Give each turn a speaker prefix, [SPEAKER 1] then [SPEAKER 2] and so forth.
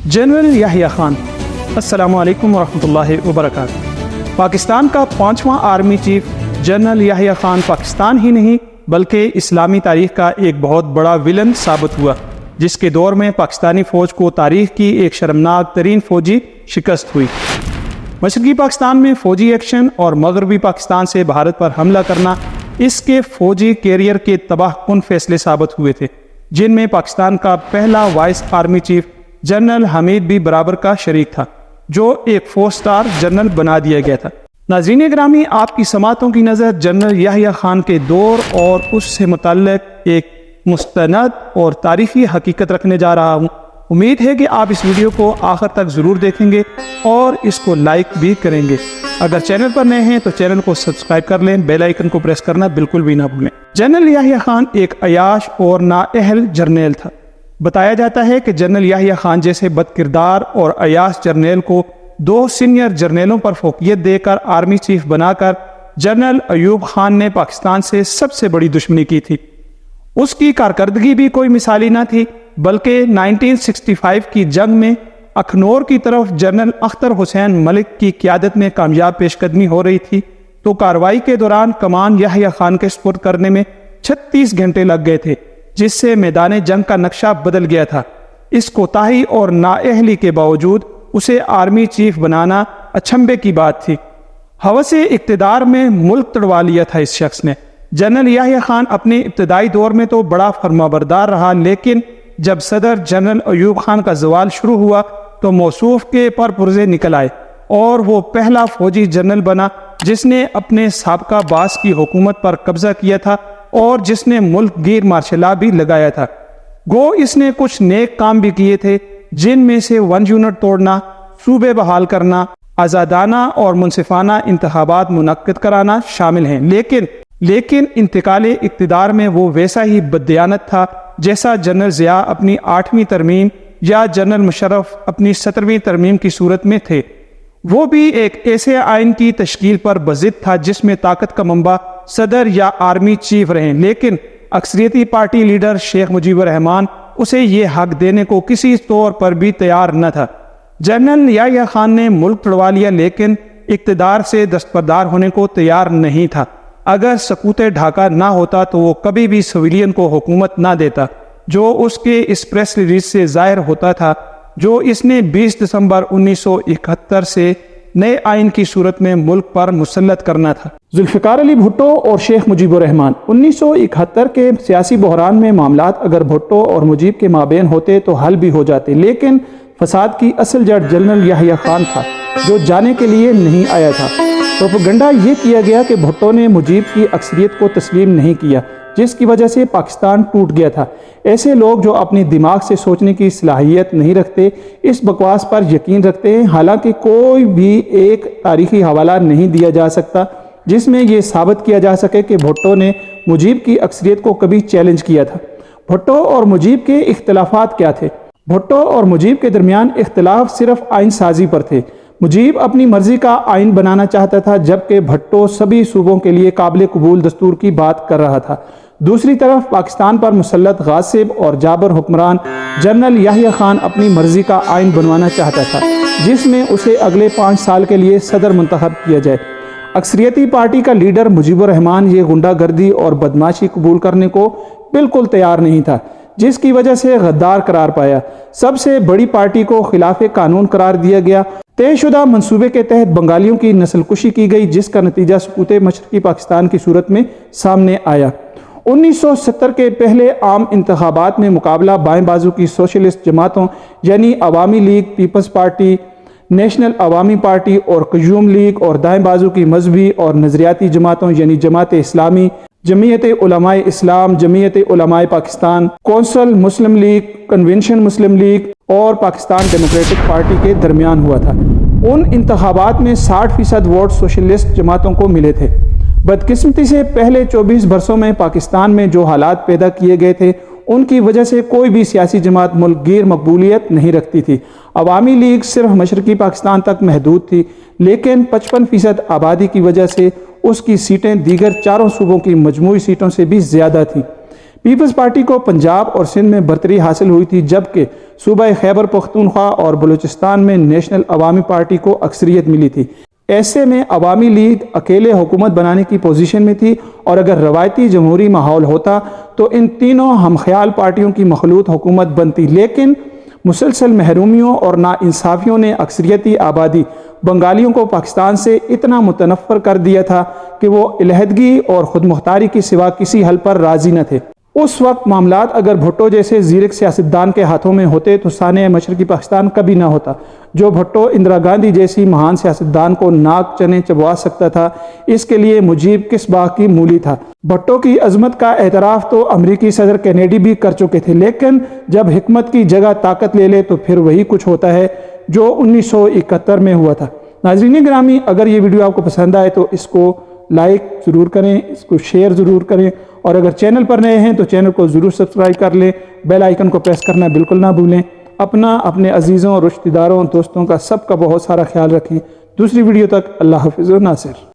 [SPEAKER 1] General Yahya Khan, السلام علیکم ورحمۃ اللہ وبرکاتہ۔ پاکستان کا 5واں army chief general Yahya Khan Pakistan ہی نہیں بلکہ اسلامی تاریخ کا ایک بہت بڑا ویلن ثابت ہوا، جس کے دور میں پاکستانی فوج کو تاریخ کی ایک شرمناک ترین فوجی شکست ہوئی۔ مشرقی پاکستان میں فوجی ایکشن اور مغربی پاکستان سے بھارت پر حملہ کرنا اس کے فوجی کیریئر کے تباہ کن فیصلے ثابت ہوئے تھے، جن میں پاکستان کا پہلا وائس آرمی چیف جنرل حمید بھی برابر کا شریک تھا، جو ایک 4 اسٹار جنرل بنا دیا گیا تھا۔ ناظرین گرامی، آپ کی سماعتوں کی نظر جنرل یحییٰ خان کے دور اور اس سے متعلق ایک مستند اور تاریخی حقیقت رکھنے جا رہا ہوں۔ امید ہے کہ آپ اس ویڈیو کو آخر تک ضرور دیکھیں گے اور اس کو لائک بھی کریں گے۔ اگر چینل پر نئے ہیں تو چینل کو سبسکرائب کر لیں، بیل آئیکن کو پریس کرنا بالکل بھی نہ بھولیں۔ جنرل یحییٰ خان ایک عیاش اور نااہل جرنیل تھا۔ بتایا جاتا ہے کہ جنرل یحییٰ خان جیسے بد کردار اور عیاش جرنیل کو 2 سینئر جرنیلوں پر فوقیت دے کر آرمی چیف بنا کر جنرل ایوب خان نے پاکستان سے سب سے بڑی دشمنی کی تھی۔ اس کی کارکردگی بھی کوئی مثالی نہ تھی، بلکہ 1965 کی جنگ میں اخنور کی طرف جنرل اختر حسین ملک کی قیادت میں کامیاب پیش قدمی ہو رہی تھی تو کارروائی کے دوران کمان یحییٰ خان کے سپرد کرنے میں 36 گھنٹے لگ گئے تھے، جس سے میدان جنگ کا نقشہ بدل گیا تھا۔ اس کوتاہی اور نااہلی کے باوجود اسے آرمی چیف بنانا اچنبھے کی بات تھی۔ ہوس اقتدار میں ملک تڑوا لیا تھا اس شخص نے۔ جنرل یحییٰ خان اپنے ابتدائی دور میں تو بڑا فرمانبردار رہا، لیکن جب صدر جنرل ایوب خان کا زوال شروع ہوا تو موصوف کے پرپرزے نکل آئے اور وہ پہلا فوجی جنرل بنا جس نے اپنے سابقہ باس کی حکومت پر قبضہ کیا تھا اور جس نے ملک گیر مارشل لا بھی لگایا تھا۔ گو اس نے کچھ نیک کام بھی کیے تھے، جن میں سے 1 یونٹ توڑنا، صوبے بحال کرنا، آزادانہ اور منصفانہ انتخابات منعقد کرانا شامل ہیں، لیکن انتقال اقتدار میں وہ ویسا ہی بددیانت تھا جیسا جنرل ضیاء اپنی 8ویں ترمیم یا جنرل مشرف اپنی 17ویں ترمیم کی صورت میں تھے۔ وہ بھی ایک ایسے آئین کی تشکیل پر بضد تھا جس میں طاقت کا منبع صدر یا آرمی چیف رہیں، لیکن اکثریتی پارٹی لیڈر شیخ مجیب الرحمان اسے یہ حق دینے کو کسی طور پر بھی تیار نہ تھا۔ جنرل یحییٰ خان نے ملک تڑوا لیا، لیکن اقتدار سے دستبردار ہونے کو تیار نہیں تھا۔ اگر سقوط ڈھاکہ نہ ہوتا تو وہ کبھی بھی سویلین کو حکومت نہ دیتا، جو اس کے اس پریس ریلیز سے ظاہر ہوتا تھا جو اس نے 20 دسمبر 1971 سے نئے آئین کی صورت میں ملک پر مسلط کرنا تھا۔ ذوالفقار علی بھٹو اور شیخ مجیب الرحمان 1971 کے سیاسی بحران میں معاملات اگر بھٹو اور مجیب کے مابین ہوتے تو حل بھی ہو جاتے، لیکن فساد کی اصل جڑ جنرل یحییٰ خان تھا، جو جانے کے لیے نہیں آیا تھا۔ پروپیگنڈا یہ کیا گیا کہ بھٹو نے مجیب کی اکثریت کو تسلیم نہیں کیا، جس کی وجہ سے پاکستان ٹوٹ گیا تھا۔ ایسے لوگ جو اپنی دماغ سے سوچنے کی صلاحیت نہیں رکھتے اس بکواس پر یقین رکھتے ہیں، حالانکہ کوئی بھی ایک تاریخی حوالہ نہیں دیا جا سکتا جس میں یہ ثابت کیا جا سکے کہ بھٹو نے مجیب کی اکثریت کو کبھی چیلنج کیا تھا۔ بھٹو اور مجیب کے اختلافات کیا تھے؟ بھٹو اور مجیب کے درمیان اختلاف صرف آئین سازی پر تھے۔ مجیب اپنی مرضی کا آئین بنانا چاہتا تھا، جبکہ بھٹو سبھی صوبوں کے لیے قابل قبول دستور کی بات کر رہا تھا۔ دوسری طرف پاکستان پر مسلط غاصب اور جابر حکمران جنرل یحییٰ خان اپنی مرضی کا آئین بنوانا چاہتا تھا، جس میں اسے اگلے 5 سال کے لیے صدر منتخب کیا جائے۔ اکثریتی پارٹی کا لیڈر مجیب الرحمان یہ غنڈہ گردی اور بدماشی قبول کرنے کو بالکل تیار نہیں تھا، جس کی وجہ سے غدار قرار پایا۔ سب سے بڑی پارٹی کو خلاف قانون قرار دیا گیا۔ طے شدہ منصوبے کے تحت بنگالیوں کی نسل کشی کی گئی، جس کا نتیجہ سقوط مشرقی پاکستان کی صورت میں سامنے آیا۔ 1970 کے پہلے عام انتخابات میں مقابلہ بائیں بازو کی سوشلسٹ جماعتوں یعنی عوامی لیگ، پیپلز پارٹی، نیشنل عوامی پارٹی اور قیوم لیگ، اور دائیں بازو کی مذہبی اور نظریاتی جماعتوں یعنی جماعت اسلامی، جمعیت علماء اسلام، جمعیت علماء پاکستان، کونسل مسلم لیگ، کنونشن مسلم لیگ اور پاکستان ڈیموکریٹک پارٹی کے درمیان ہوا تھا۔ ان انتخابات میں 60% ووٹ سوشلسٹ جماعتوں کو ملے تھے۔ بدقسمتی سے پہلے 24 برسوں میں پاکستان میں جو حالات پیدا کیے گئے تھے ان کی وجہ سے کوئی بھی سیاسی جماعت ملک گیر مقبولیت نہیں رکھتی تھی۔ عوامی لیگ صرف مشرقی پاکستان تک محدود تھی، لیکن 55% آبادی کی وجہ سے اس کی سیٹیں دیگر 4 صوبوں کی مجموعی سیٹوں سے بھی زیادہ تھیں۔ پیپلز پارٹی کو پنجاب اور سندھ میں برتری حاصل ہوئی تھی، جبکہ صوبہ خیبر پختونخوا اور بلوچستان میں نیشنل عوامی پارٹی کو اکثریت ملی تھی۔ ایسے میں عوامی لیگ اکیلے حکومت بنانے کی پوزیشن میں تھی، اور اگر روایتی جمہوری ماحول ہوتا تو ان تینوں ہم خیال پارٹیوں کی مخلوط حکومت بنتی، لیکن مسلسل محرومیوں اور ناانصافیوں نے اکثریتی آبادی بنگالیوں کو پاکستان سے اتنا متنفر کر دیا تھا کہ وہ علیحدگی اور خود مختاری کے سوا کسی حل پر راضی نہ تھے۔ اس وقت معاملات اگر بھٹو جیسے زیرک سیاستدان کے ہاتھوں میں ہوتے تو سانحہ مشرقی پاکستان کبھی نہ ہوتا، جو بھٹو اندرا گاندھی جیسی مہان سیاستدان کو ناک چنے چبوا سکتا تھا۔ اس کے لیے مجیب کس باغ کی مولی تھا۔ بھٹو کی عظمت کا اعتراف تو امریکی صدر کینیڈی بھی کر چکے تھے، لیکن جب حکمت کی جگہ طاقت لے لے تو پھر وہی کچھ ہوتا ہے جو 1971 میں ہوا تھا۔ ناظرین گرامی، اگر یہ ویڈیو آپ کو پسند آئے تو اس کو لائک ضرور کریں، اس کو شیئر ضرور کریں، اور اگر چینل پر نئے ہیں تو چینل کو ضرور سبسکرائب کر لیں، بیل آئیکن کو پریس کرنا بالکل نہ بھولیں۔ اپنا، اپنے عزیزوں، رشتہ داروں، دوستوں کا سب کا بہت سارا خیال رکھیں۔ دوسری ویڈیو تک اللہ حافظ و ناصر۔